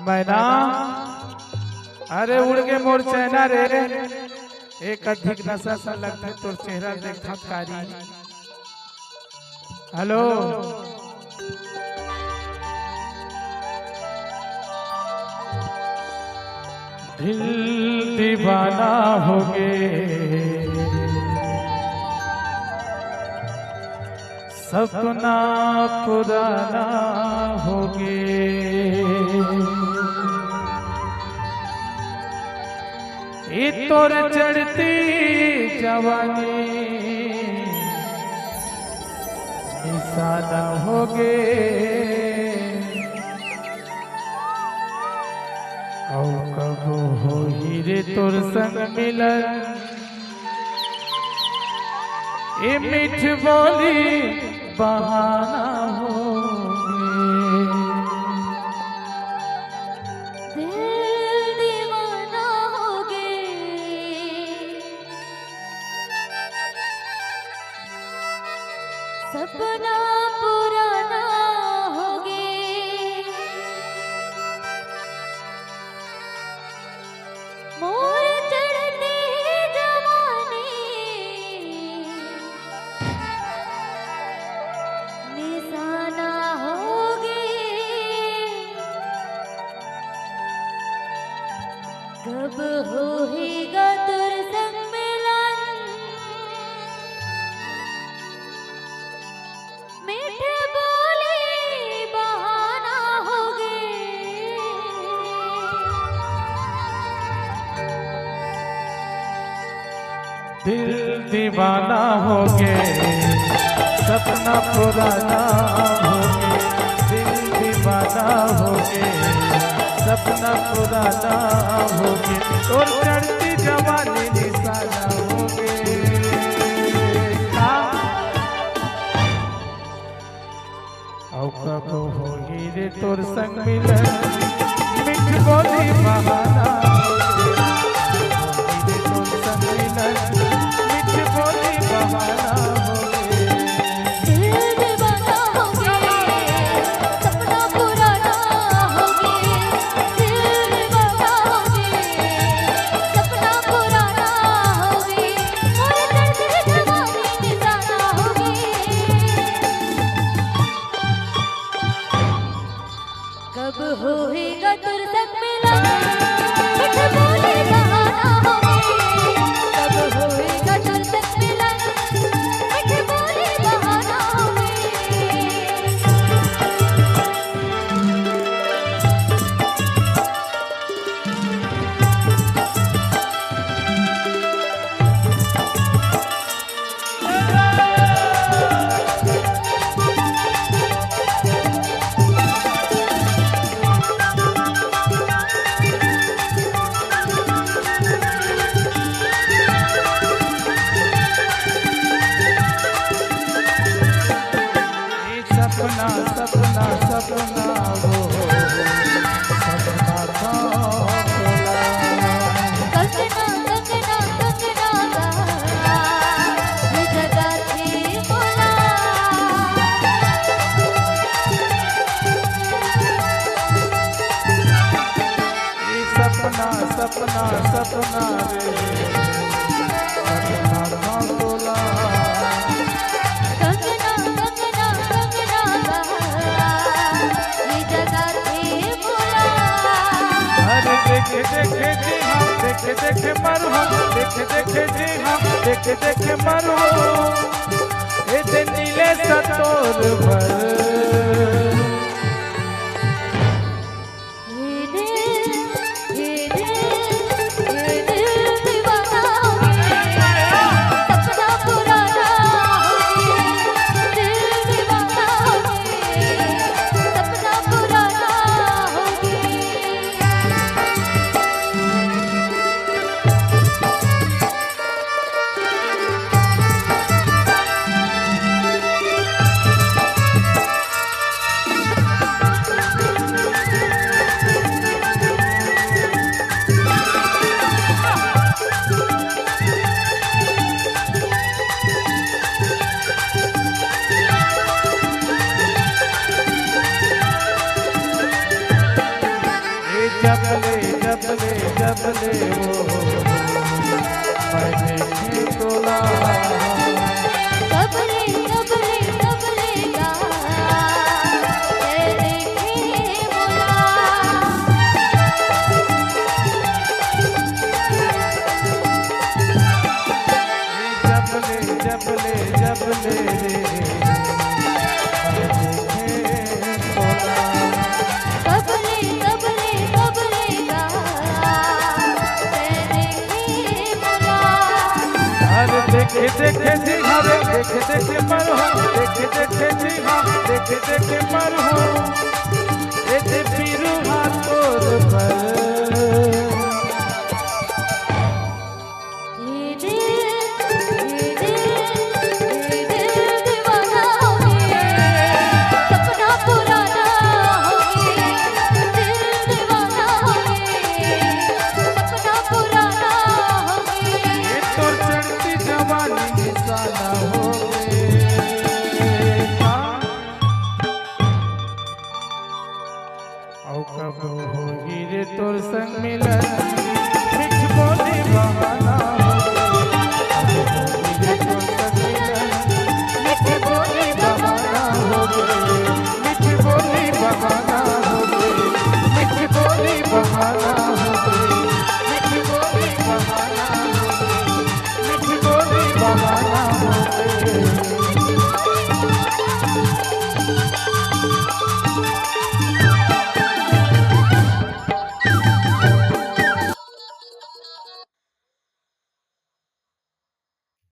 मैना अरे उड़ के मोर चैना रे एक अधिक नशा सा लगता है तोर चेहरा देखा कारी। हेलो दिल दीवाना हो गए सपना पुराना हो गए ये तोर चढ़ती जवानी निशाना हो गए और कब हो हीरे तोर संग मिलन ये मीठ बोली बहाना हो सपना पुराना हो गए मोर चढ़ते जवानी निशाना हो गए कब होएगा तुर संग मिलन मीठे बोले बहाना हो गए दिल दीवाना हो गए सपना पुराना हो गए दिल दीवाना हो गए सपना पुराना हो गए और चढ़ती जवानी निशाना हो गए औ कब हो हीरे तोर संग मिलन मीठ बोली बहाना हीरे तोर संग मिलन मीठ बोली बहाना हो दिल दीवाना हो गए सपना पुराना हो गए दिल दीवाना हो गए सपना पुराना हो गए मोर चढ़ते जवानी निशाना हो गए कब होएगा तुर संग मिलन मीठ बोले बहाना हो गए कब होएगा तुर संग मिलन मीठ बोले बहाना हो गए सपना सपना सपना वो सपना था बोला कंगना कंगना कंगना गा ये जगह थी बोला ये सपना सपना सपना रे सपना था बोला कंगना कंगना कंगना गा ये जगह थी बोला अरे देखे देखे जी हम देखे देखे मरो देखे देखे जी हम देखे देखे मरो ये दिन नीले सतोर भर ये दिल दीवाना हो गया सपना पुराना हो गया दिल दीवाना हो गया सपना पुराना हो गया जब ले वो मैं देखे तोला कबले कबले कबले गा तेरे के मोला जब ले रे मैं देखे तोला कबले कबले कबले गा तेरे के मोला अरे देखे देखे जी हरे देखे देखे मर हो देखे देखे जी हाँ देखे देखे मर हो ये पीरू हाथ तोर पर ये दिल दीवाना हो गया सपना पुराना हो गया दिल दीवाना हो गया सपना पुराना हो गया ये तो चढ़ती जवानी निशाना हो कब होगी रे तोर संग मिलन मिठ बोली बहाना